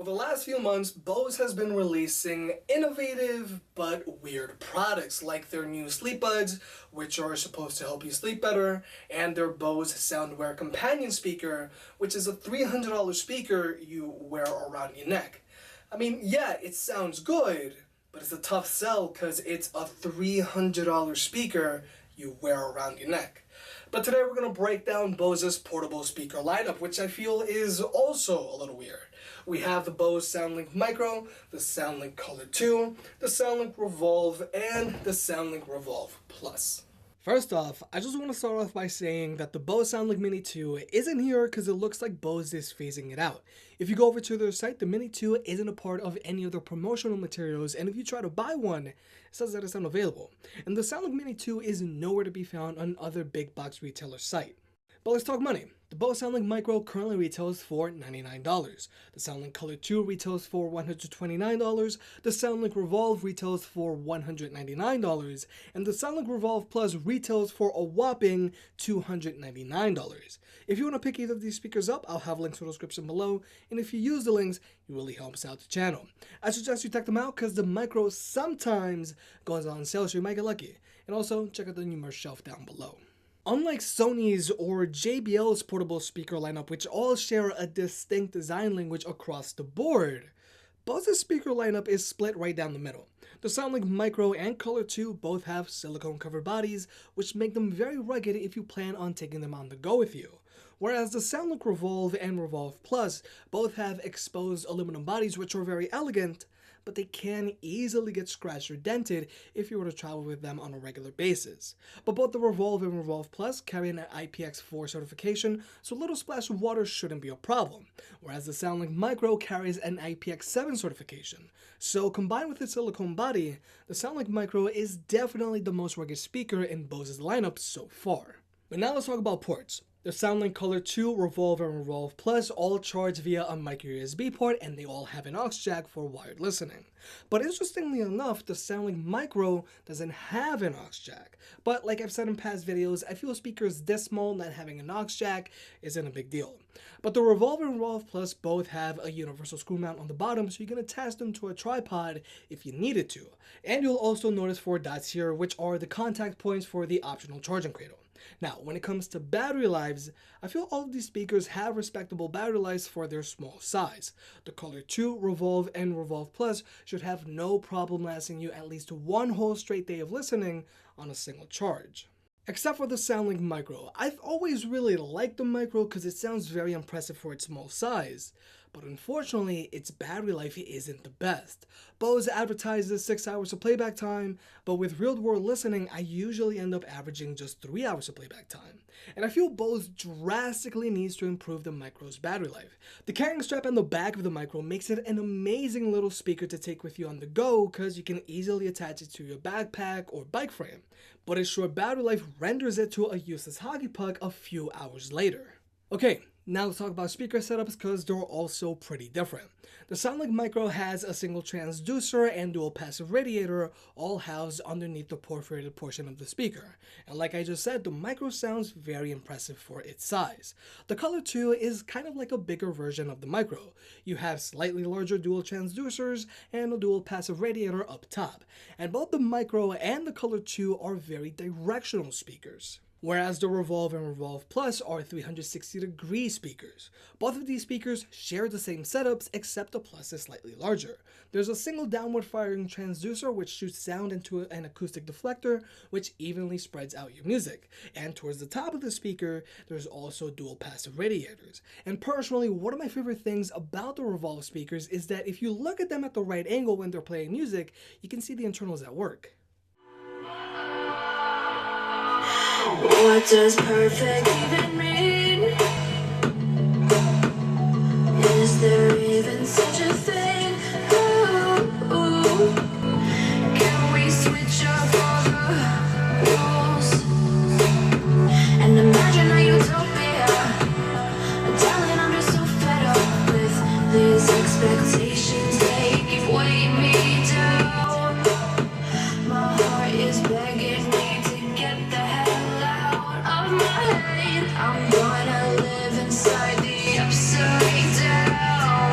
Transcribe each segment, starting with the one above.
For the last few months, Bose has been releasing innovative but weird products like their new sleep buds, which are supposed to help you sleep better, and their Bose Soundwear companion speaker, which is a $300 speaker you wear around your neck. I mean, yeah, it sounds good, but it's a tough sell because it's a $300 speaker you wear around your neck. But today we're going to break down Bose's portable speaker lineup, which I feel is also a little weird. We have the Bose Soundlink Micro, the Soundlink Color 2, the Soundlink Revolve, and the Soundlink Revolve Plus. First off, I just want to start off by saying that the Bose Soundlink Mini 2 isn't here because it looks like Bose is phasing it out. If you go over to their site, the Mini 2 isn't a part of any of the promotional materials, and if you try to buy one, it says that it's unavailable. And the Soundlink Mini 2 is nowhere to be found on other big box retailer site. But let's talk money. The Bose Soundlink Micro currently retails for $99. The Soundlink Color 2 retails for $129. The Soundlink Revolve retails for $199. And the Soundlink Revolve Plus retails for a whopping $299. If you want to pick either of these speakers up, I'll have links in the description below. And if you use the links, it really helps out the channel. I suggest you check them out because the Micro sometimes goes on sale, so you might get lucky. And also, check out the new merch shelf down below. Unlike Sony's or JBL's portable speaker lineup, which all share a distinct design language across the board, Bose's speaker lineup is split right down the middle. The Soundlink Micro and Color 2 both have silicone covered bodies, which make them very rugged if you plan on taking them on the go with you. Whereas the Soundlink Revolve and Revolve Plus both have exposed aluminum bodies, which are very elegant, but they can easily get scratched or dented if you were to travel with them on a regular basis. But both the Revolve and Revolve Plus carry an IPX4 certification, so a little splash of water shouldn't be a problem, whereas the Soundlink Micro carries an IPX7 certification. So combined with its silicone body, the Soundlink Micro is definitely the most rugged speaker in Bose's lineup so far. But now let's talk about ports. The Soundlink Color 2, Revolve, and Revolve Plus all charge via a micro USB port, and they all have an aux jack for wired listening. But interestingly enough, the Soundlink Micro doesn't have an aux jack. But like I've said in past videos, I feel speakers this small not having an aux jack isn't a big deal. But the Revolve and Revolve Plus both have a universal screw mount on the bottom, so you can attach them to a tripod if you needed to. And you'll also notice 4 dots here, which are the contact points for the optional charging cradle. Now, when it comes to battery lives, I feel all of these speakers have respectable battery lives for their small size. The Color 2, Revolve, and Revolve Plus should have no problem lasting you at least one whole straight day of listening on a single charge. Except for the Soundlink Micro. I've always really liked the Micro because it sounds very impressive for its small size. But unfortunately, its battery life isn't the best. Bose advertises 6 hours of playback time, but with real-world listening, I usually end up averaging just 3 hours of playback time. And I feel Bose drastically needs to improve the Micro's battery life. The carrying strap on the back of the Micro makes it an amazing little speaker to take with you on the go because you can easily attach it to your backpack or bike frame. But its short battery life renders it to a useless hockey puck a few hours later. Okay, now let's talk about speaker setups because they're also pretty different. The Soundlink Micro has a single transducer and dual passive radiator all housed underneath the perforated portion of the speaker. And like I just said, the Micro sounds very impressive for its size. The Color 2 is kind of like a bigger version of the Micro. You have slightly larger dual transducers and a dual passive radiator up top. And both the Micro and the Color 2 are very directional speakers. Whereas the Revolve and Revolve Plus are 360-degree speakers. Both of these speakers share the same setups, except the Plus is slightly larger. There's a single downward firing transducer which shoots sound into an acoustic deflector, which evenly spreads out your music. And towards the top of the speaker, there's also dual passive radiators. And personally, one of my favorite things about the Revolve speakers is that if you look at them at the right angle when they're playing music, you can see the internals at work. What does perfect even mean? Is there even such a thing? Ooh. Can we switch up all the rules and imagine a utopia? Darling, I'm just so fed up with these expectations. They keep weighing me down. My heart is begging me to get the hell out of my head. I'm gonna live inside the upside down.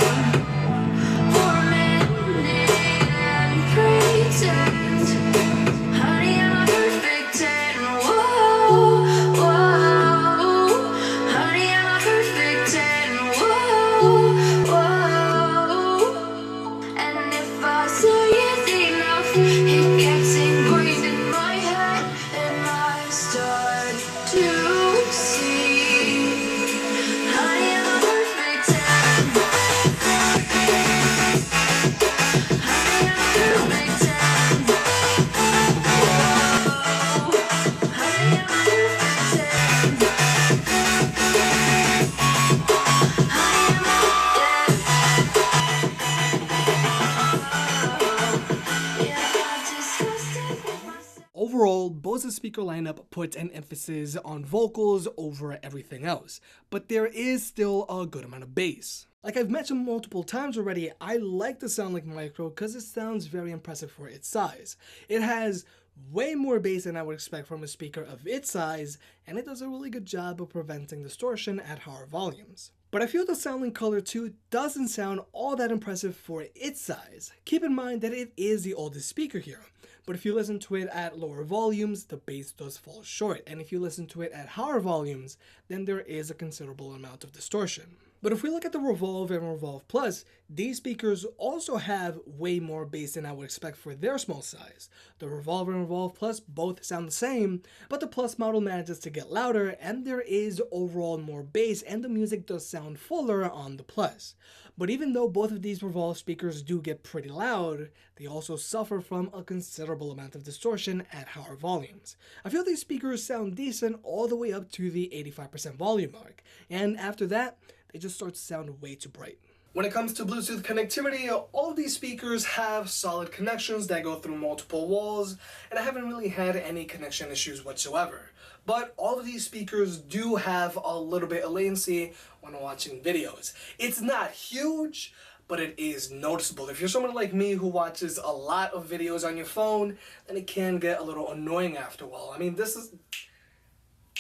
Bose's speaker lineup puts an emphasis on vocals over everything else, but there is still a good amount of bass. Like I've mentioned multiple times already, I like the Soundlink Micro because it sounds very impressive for its size. It has way more bass than I would expect from a speaker of its size, and it does a really good job of preventing distortion at higher volumes. But I feel the Soundlink Color 2 doesn't sound all that impressive for its size. Keep in mind that it is the oldest speaker here, but if you listen to it at lower volumes, the bass does fall short, and if you listen to it at higher volumes, then there is a considerable amount of distortion. But if we look at the Revolve and Revolve Plus, these speakers also have way more bass than I would expect for their small size. The Revolve and Revolve Plus both sound the same, but the Plus model manages to get louder and there is overall more bass and the music does sound fuller on the Plus. But even though both of these Revolve speakers do get pretty loud, they also suffer from a considerable amount of distortion at higher volumes. I feel these speakers sound decent all the way up to the 85% volume mark, and after that, they just start to sound way too bright. When it comes to Bluetooth connectivity, all of these speakers have solid connections that go through multiple walls, and I haven't really had any connection issues whatsoever. But all of these speakers do have a little bit of latency when watching videos. It's not huge, but it is noticeable. If you're someone like me who watches a lot of videos on your phone, then it can get a little annoying after a while. I mean, this is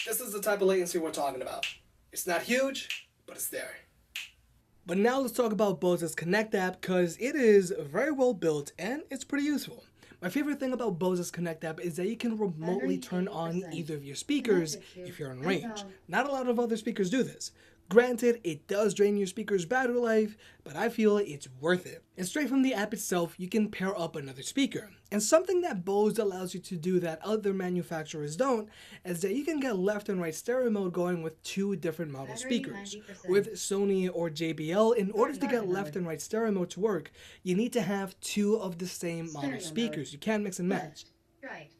the type of latency we're talking about. It's not huge, but it's there. But now let's talk about Bose's Connect app because it is very well built and it's pretty useful. My favorite thing about Bose's Connect app is that you can remotely turn on either of your speakers if you're in range. Not a lot of other speakers do this. Granted, it does drain your speaker's battery life, but I feel it's worth it. And straight from the app itself, you can pair up another speaker. And something that Bose allows you to do that other manufacturers don't, is that you can get left and right stereo mode going with two different model speakers. 90%. With Sony or JBL, in order to get left and right stereo mode to work, you need to have two of the same model speakers. You can't mix and match. Right.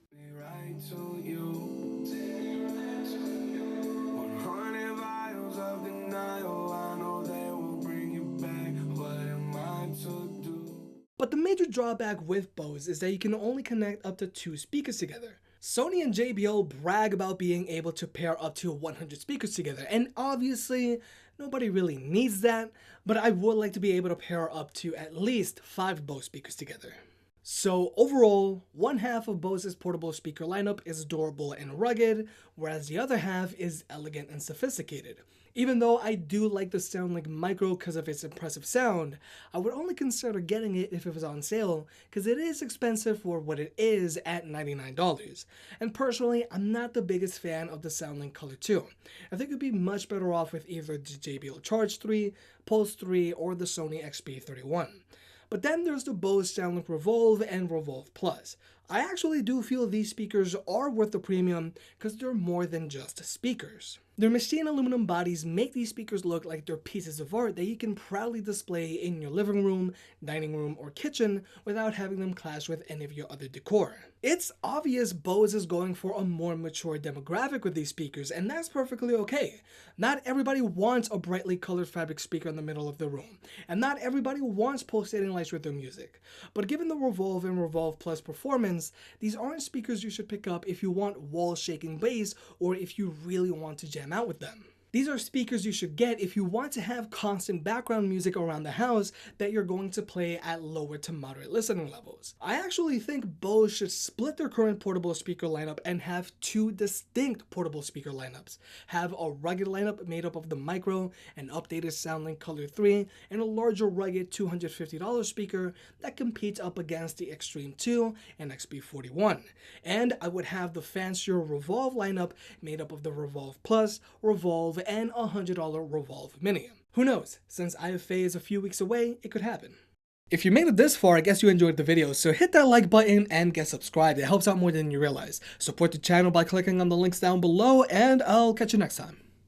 But the major drawback with Bose is that you can only connect up to two speakers together. Sony and JBL brag about being able to pair up to 100 speakers together, and obviously nobody really needs that, but I would like to be able to pair up to at least 5 Bose speakers together. So overall, one half of Bose's portable speaker lineup is durable and rugged, whereas the other half is elegant and sophisticated. Even though I do like the Soundlink Micro because of its impressive sound, I would only consider getting it if it was on sale because it is expensive for what it is at $99. And personally, I'm not the biggest fan of the Soundlink Color 2. I think it'd be much better off with either the JBL Charge 3, Pulse 3, or the Sony XP31. But then there's the Bose Soundlink Revolve and Revolve Plus. I actually do feel these speakers are worth the premium because they're more than just speakers. Their machined aluminum bodies make these speakers look like they're pieces of art that you can proudly display in your living room, dining room, or kitchen without having them clash with any of your other decor. It's obvious Bose is going for a more mature demographic with these speakers, and that's perfectly okay. Not everybody wants a brightly colored fabric speaker in the middle of the room, and not everybody wants pulsating lights with their music. But given the Revolve and Revolve Plus performance, these aren't speakers you should pick up if you want wall-shaking bass or if you really want to jam out with them. These are speakers you should get if you want to have constant background music around the house that you're going to play at lower to moderate listening levels. I actually think Bose should split their current portable speaker lineup and have two distinct portable speaker lineups. Have a rugged lineup made up of the Micro, an updated Soundlink Color 3, and a larger rugged $250 speaker that competes up against the Extreme 2 and XP41. And I would have the fancier Revolve lineup made up of the Revolve Plus, Revolve, and a $100 Revolve Mini. Who knows, since IFA is a few weeks away, it could happen. If you made it this far, I guess you enjoyed the video, so hit that like button and get subscribed. It helps out more than you realize. Support the channel by clicking on the links down below, and I'll catch you next time.